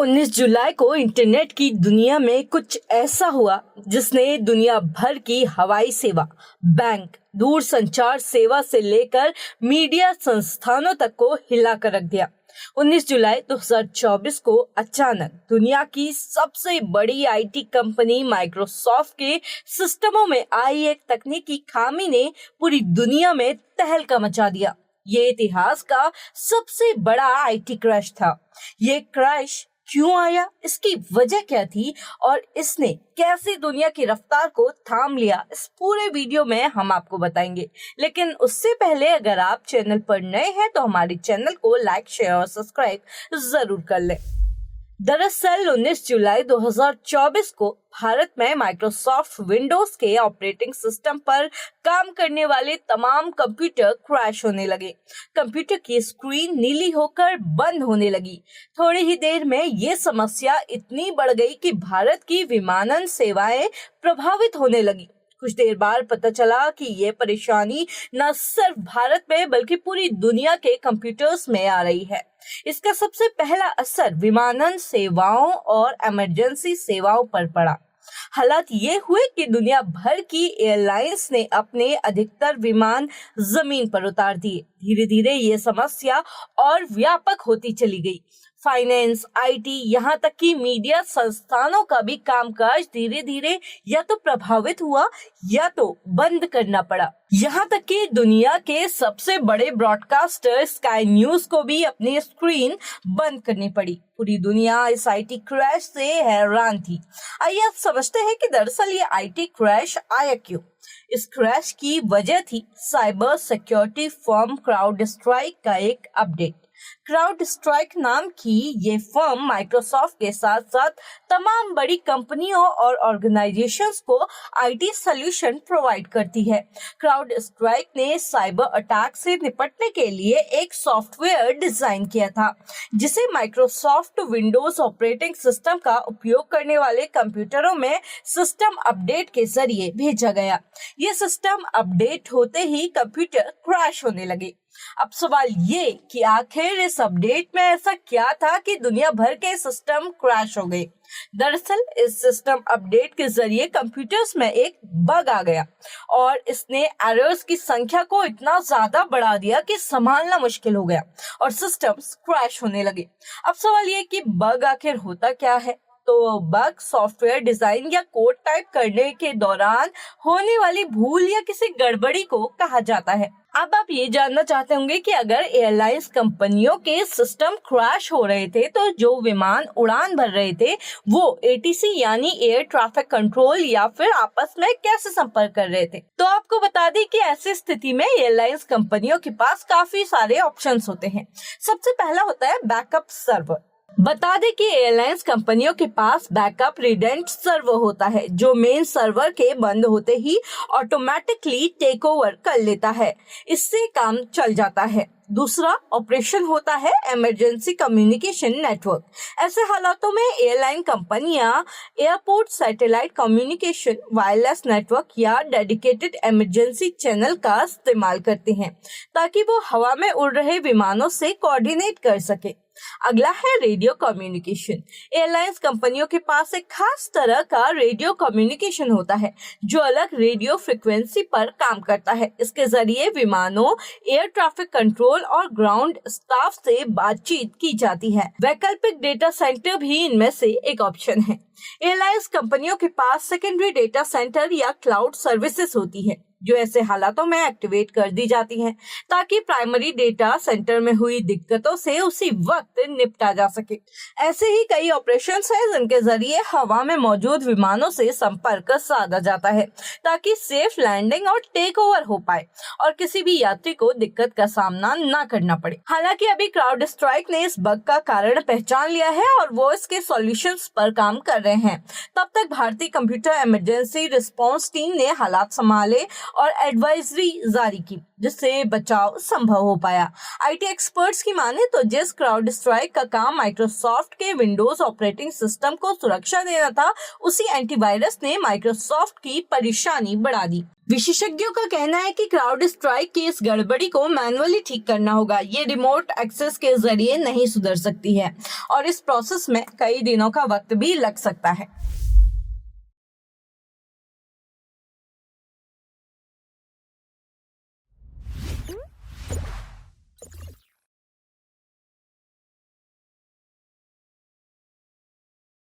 19 जुलाई को इंटरनेट की दुनिया में कुछ ऐसा हुआ जिसने दुनिया भर की हवाई सेवा, बैंक, दूरसंचार सेवा से लेकर मीडिया संस्थानों तक को हिला कर रख दिया। 19 जुलाई 2024 को अचानक दुनिया की सबसे बड़ी आईटी कंपनी माइक्रोसॉफ्ट के सिस्टमों में आई एक तकनीकी खामी ने पूरी दुनिया में तहलका मचा दिया। ये इतिहास का सबसे बड़ा आईटी क्रैश था। ये क्रैश क्यों आया, इसकी वजह क्या थी और इसने कैसे दुनिया की रफ्तार को थाम लिया, इस पूरे वीडियो में हम आपको बताएंगे। लेकिन उससे पहले अगर आप चैनल पर नए हैं तो हमारे चैनल को लाइक, शेयर और सब्सक्राइब जरूर कर लें। दरअसल 19 जुलाई 2024 को भारत में माइक्रोसॉफ्ट विंडोज के ऑपरेटिंग सिस्टम पर काम करने वाले तमाम कंप्यूटर क्रैश होने लगे। कंप्यूटर की स्क्रीन नीली होकर बंद होने लगी। थोड़ी ही देर में ये समस्या इतनी बढ़ गई कि भारत की विमानन सेवाएं प्रभावित होने लगी। कुछ देर बाद पता चला कि ये परेशानी न सिर्फ भारत में बल्कि पूरी दुनिया के कंप्यूटर्स में आ रही है। इसका सबसे पहला असर विमानन सेवाओं और इमरजेंसी सेवाओं पर पड़ा। हालात ये हुए कि दुनिया भर की एयरलाइंस ने अपने अधिकतर विमान जमीन पर उतार दिए। धीरे धीरे ये समस्या और व्यापक होती चली गई। फाइनेंस, आईटी, यहाँ तक कि मीडिया संस्थानों का भी कामकाज धीरे धीरे या तो प्रभावित हुआ या तो बंद करना पड़ा। यहाँ तक कि दुनिया के सबसे बड़े ब्रॉडकास्टर स्काई न्यूज को भी अपनी स्क्रीन बंद करनी पड़ी। पूरी दुनिया इस आईटी क्रैश से हैरान थी। आइए अब समझते हैं कि दरअसल ये आईटी क्रैश आया क्यों। इस क्रैश की वजह थी साइबर सिक्योरिटी फर्म क्राउडस्ट्राइक का एक अपडेट। क्राउडस्ट्राइक नाम की ये फर्म माइक्रोसॉफ्ट के साथ साथ तमाम बड़ी कंपनियों और ऑर्गेनाइजेशंस को आईटी सॉल्यूशन प्रोवाइड करती है। क्राउडस्ट्राइक ने साइबर अटैक से निपटने के लिए एक सॉफ्टवेयर डिजाइन किया था जिसे माइक्रोसॉफ्ट विंडोज ऑपरेटिंग सिस्टम का उपयोग करने वाले कंप्यूटरों में सिस्टम अपडेट के जरिए भेजा गया। ये सिस्टम अपडेट होते ही कंप्यूटर क्रैश होने लगे। अब सवाल ये कि आखिर इस अपडेट में ऐसा क्या था कि दुनिया भर के सिस्टम क्रैश हो गए। दरअसल इस सिस्टम अपडेट के जरिए कंप्यूटर्स में एक बग आ गया और इसने एरर्स की संख्या को इतना ज्यादा बढ़ा दिया कि संभालना मुश्किल हो गया और सिस्टम्स क्रैश होने लगे। अब सवाल ये कि बग आखिर होता क्या है। तो बग सॉफ्टवेयर डिजाइन या कोड टाइप करने के दौरान होने वाली भूल या किसी गड़बड़ी को कहा जाता है। अब आप ये जानना चाहते होंगे कि अगर एयरलाइंस कंपनियों के सिस्टम क्रैश हो रहे थे तो जो विमान उड़ान भर रहे थे वो एटीसी यानी एयर ट्रैफिक कंट्रोल या फिर आपस में कैसे संपर्क कर रहे थे। तो आपको बता दें कि ऐसी स्थिति में एयरलाइंस कंपनियों के पास काफी सारे ऑप्शंस होते हैं। सबसे पहला होता है बैकअप सर्वर। बता दें कि एयरलाइंस कंपनियों के पास बैकअप रिडेंट सर्वर होता है जो मेन सर्वर के बंद होते ही ऑटोमेटिकली टेक ओवर कर लेता है। इससे काम चल जाता है। दूसरा ऑपरेशन होता है इमरजेंसी कम्युनिकेशन नेटवर्क। ऐसे हालातों में एयरलाइन कंपनियां airport satellite communication, wireless network या डेडिकेटेड इमरजेंसी चैनल का इस्तेमाल करते हैं ताकि वो हवा में उड़ रहे विमानों से कोऑर्डिनेट कर सके। अगला है रेडियो कम्युनिकेशन। एयरलाइंस कंपनियों के पास एक खास तरह का रेडियो कम्युनिकेशन होता है जो अलग रेडियो फ्रिक्वेंसी पर काम करता है। इसके जरिए विमानों, एयर ट्रैफिक कंट्रोल और ग्राउंड स्टाफ से बातचीत की जाती है। वैकल्पिक डेटा सेंटर भी इनमें से एक ऑप्शन है। एयरलाइंस कंपनियों के पास सेकेंडरी डेटा सेंटर या क्लाउड सर्विसेज होती है जो ऐसे हालातों में एक्टिवेट कर दी जाती हैं ताकि प्राइमरी डेटा सेंटर में हुई दिक्कतों से उसी वक्त निपटा जा सके। ऐसे ही कई ऑपरेशंस हैं जिनके जरिए हवा में मौजूद विमानों से संपर्क साधा जाता है ताकि सेफ लैंडिंग और टेक ओवर हो पाए और किसी भी यात्री को दिक्कत का सामना न करना पड़े। हालांकि अभी क्राउडस्ट्राइक ने इस बग का कारण पहचान लिया है और वो इसके सॉल्यूशंस पर काम कर रहे हैं। तब तक भारतीय कंप्यूटर इमरजेंसी रिस्पांस टीम ने हालात संभाले और एडवाइजरी जारी की, जिससे बचाव संभव हो पाया। आईटी एक्सपर्ट्स की माने तो जिस क्राउड स्ट्राइक का काम माइक्रोसॉफ्ट के विंडोज ऑपरेटिंग सिस्टम को सुरक्षा देना था, उसी एंटीवायरस ने माइक्रोसॉफ्ट की परेशानी बढ़ा दी। विशेषज्ञों का कहना है कि क्राउड स्ट्राइक की इस गड़बड़ी को मैनुअली ठीक करना होगा। ये रिमोट एक्सेस के जरिए नहीं सुधर सकती है और इस प्रोसेस में कई दिनों का वक्त भी लग सकता है।